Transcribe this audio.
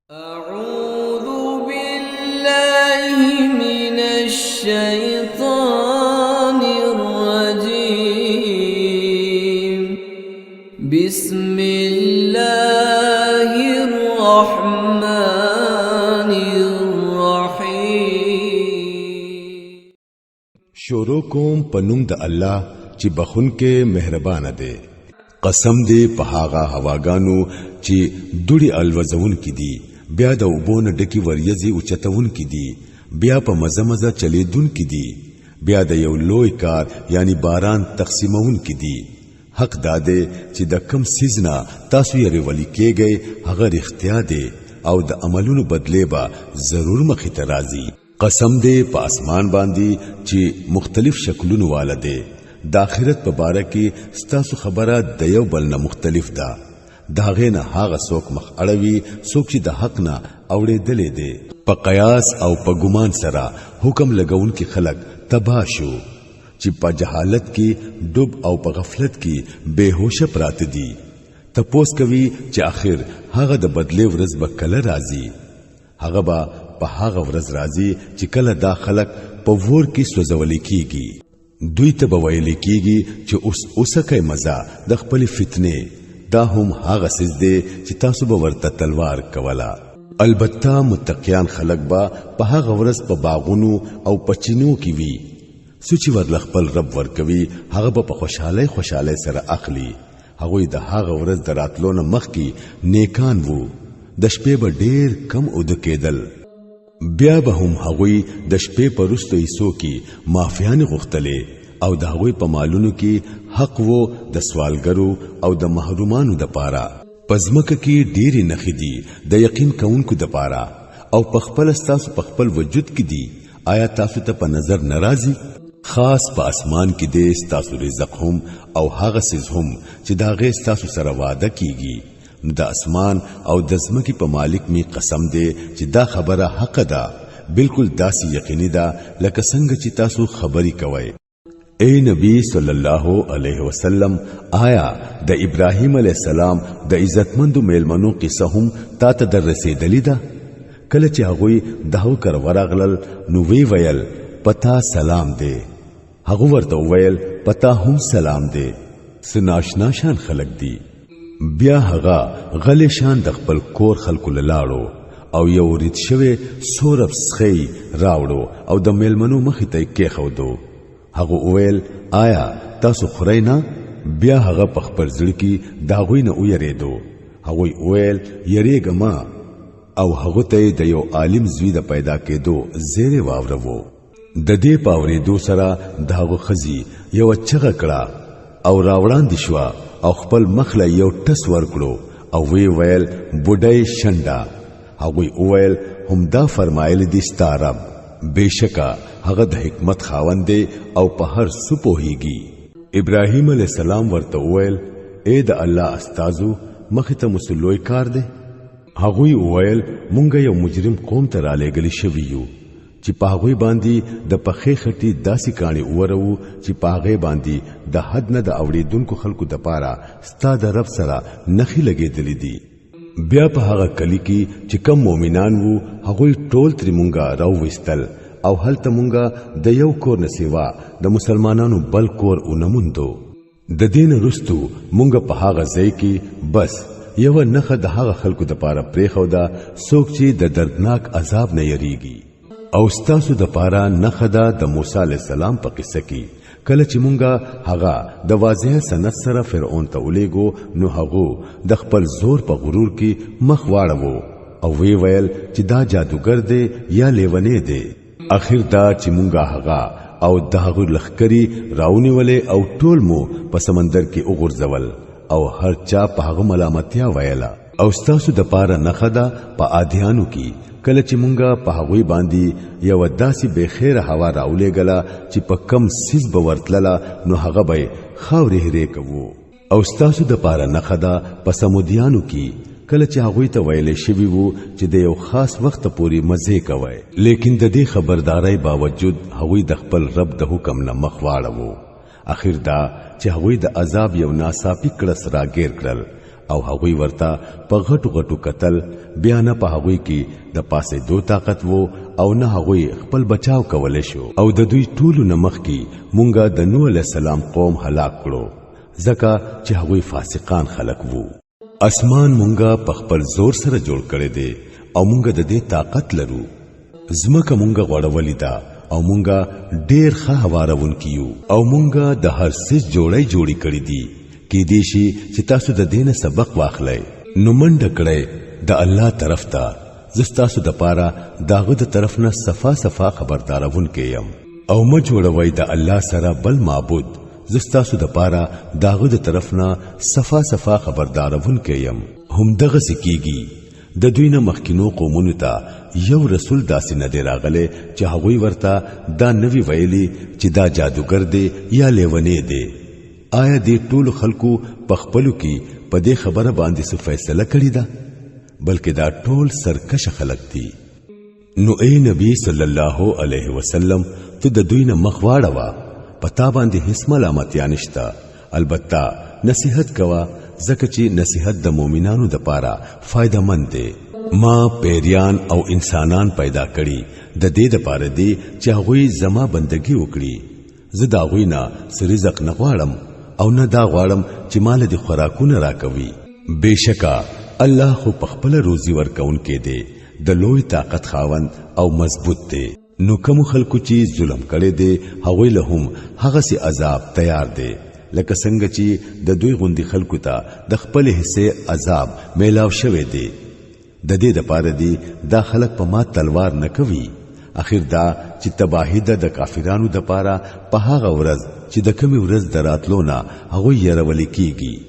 أعوذ بالله من الشيطان الرجيم بسم الله الرحمن الرحيم شروع کوم پنوم د الله چې بخون کې مهربان دی قسم دې په هغه هواګانو چې دوړي الوزون کې دي بیا د وبون ډکی وریځي او چتون کې دي بیا په مزه مزه چلیدون کې دي بیا د یو لوی کار یعنی باران تقسیمون کې دي حق داده چې د کم سیزنا تاسو یې ولی کېږي هغه اختیا دی او د عملونو بدله به ضرور مخې ته راځي قسم دې په اسمان باندې چې مختلف شکلونو والده د آخرت په باره کې ستاسو خبره د یو بل نه مختلف ده داغه نه هغه څوک مخ اړوي څوک چې د حق نه اورېدلې دي په قیاس او په ګمان سره حکم لګون کې خلق تباہ شو چې په جهالت کې ډوب او په غفلت کې بهوشه پراته دي تپوس کوي چې آخر هغه د بدله ورځ به کله راځي هغه به په هغه ورځ راځي چې کله دا خلق په ور کې سوځول کېږي دوی ته به ویل کېږي چې اوسکه مزه د خپل فتنه دا هم هغه سز دی چې تاسو به ورته تلوار کولا البته متقیان خلق به په هغه ورځ په باغونو او پچینو کې وي سوچي ورل خپل رب ورکوي هغه به په خوشاله سره اخلي هغه د هغه ورځ دراتلو نه مخکي نیکان وو د شپې به ډېر کم اود کېدل بیا به هم هغه د شپې په رستو ایسو کې مافیان غختلې او د هغه په مالونو کې حق وو د سوالګرو او د محرومانو د پاره پزمک کې ډېری نخې دي د یقین کوونکو د پاره او په خپل تاسو په خپل وجود کې دي آیا تاسو ته په نظر ناراضي خاص په اسمان کې دې تاسو رزق هم او هغه سیز هم چې دا غي تاسو سره وعده کیږي د اسمان او د زمکې په مالک می قسم دی چې دا خبره حق ده بالکل داسې یقیني ده لکه څنګه چې تاسو خبري کوئ اے نبی صلی الله علیه وسلم آیا د ابراهیم علیه السلام د عزتمندو میلمنو قصه هم تا ته در رسیدلې ده کله چې هغه دهو کر ورغلل نو وی ویل پتا سلام دی هغه ورته ویل پتا هم سلام دی سناشنا شان خلق دی بیا هغه غلی شان د خپل کور خلکو لاړو او یو ریت شوی سورب سخی راوړو او د میلمنو مخې ته کې خودو هغه ویل آیا تاسو خرینا بیا هغه په خپل ځل کې دا غوینه ویریدو هغه ویل یریګما او هغه ته د یو عالم زوی د پیدا کېدو زیره واورو د دې پاورېدو سره داغه خزي یو چغه کړه او راوړان دي شو او خپل مخله یو ټس ورکړو او وی ویل بډای شنډا هغه ویل هم دا فرمایل دي ستارب بشکا هغه د حکمت خاوند دی او په هر څه پوهیږي ابراهیم علی السلام ورته ویل اے د الله استادو مخه ته مسلوي کار دی هغه ویل مونږ یو مجرم قوم ته را لګلی شویو چې پاغوي باندې د پخې خټي داسې کانی ورو چې پاغې باندې د حد نه د اوریدونکو خلکو د پاره ستاد رب سره نخي لګېدلې دي بیا په هغه کلی کې چې کم مؤمنان وو هغه ټول تر مونږه راو وستل او هلته مونږه د یو کور نسیوا د مسلمانانو بل کور اونموندو د دین رستو مونږه په هغه ځای کې بس یو نخه د هغه خلکو د پاره پرېخو دا څوک چې د دردناک عذاب نه یریږي او ستاسو د پاره نخدا د موسی علی السلام په قصه کې کله چې مونږه هغه د واضح سند سره فرعون ته ولېګو نو هغه د خپل زور په غرور کې مخ واړو او وی ویل چې دا جادوګر دی یا لیونی دی اخر دا چې مونږه هغه او دغه لخکری راونی ولې او ټول مو په سمندر کې وګرځول او هر چا په هغه ملامتیا ویلا او ستاسو د پاره نخدا په آدیانو کې کله چې مونږه په هغوی باندې یو داسې به خیره هوا راولې غلا چې په کم سیز به ورتلله نو هغه به خاورې هرې کوو او ستاسو د پاره نخدا په سمودیانو کې کله چې هغوی ته ویلې شوی وو چې د یو خاص وخت پورې مزه کوي لیکن د دې خبرداري باوجود هغوی د خپل رب د حکم نه مخ واړو اخر دا چې هغوی د عذاب یو ناصافي کړس راګیر کړل او هغوی ورته په غټو غټو قتل بیا نه په هغوی کې د پاسه دو طاقت وو او نه هغوی خپل بچاو کولای شو او د دوی ټولو نمخ کې مونږه د نوح علیہ السلام قوم هلاک کړو ځکه چې هغوی فاسقان خلق وو اسمان مونږه په خپل زور سره جوړ کړی دی او مونږه د دې طاقت لرو زمکه مونږه غوړولې ده او مونږه ډېر ښه هوارون کیو او مونږه د هر څه جوړی کړی دي کې دې شي چې تاسو د دینه سبق واخلئ نو منډه کړئ د الله طرف ته زستاسو د پاره داغه د طرف نه صفا خبردارون کېم او ما جوړوي د الله سره بل معبود زستاسو د پاره داغه د طرف نه صفا خبردارون کېم هم دغه سکیږي د دوی نه مخکینو قومونو ته یو رسول داسې نه دی راغلی چې هغوی ورته دا نوی ویلي چې دا جادوګر دی یا لیونی دی آیا دې ټول خلکو په خپلو کې په دې خبره باندې څه فیصله کړې ده بلکې دا ټول سرکش خلک دي نو اے نبی صلی الله علیه وسلم ته د دوی نه مخ واړوه پتا باندې هیڅ ملامتیا نشته البته نصیحت کوا ځکه چې نصیحت د مؤمنانو د پاره فائدہ مند دی ما پیریان او انسانان پیدا کړي د دې د پاره دی چې هغوی زما بندگی وکړي زه دا غوی نه رزق نه غواړم او نه دا غواړم چې مال دي خوراکونه راکوي بشکا الله خو په خپل روزي ورکون کې دی د لوی طاقت خاوند او مضبوط دی نو کوم خلکو چې ظلم کړي دي هغوی له هم هغه سي عذاب تیار دی لکه څنګه چې د دوی غوندي خلکو ته د خپل حصے عذاب میلاو شوی دی د دې د پاره دی دا خلک په ما تلوار نه کوي اخر دا چې تباہی د کافرانو د پاره په هغه ورځ چې د کومې ورځ دراتلو نه هغه یې رولې کیږي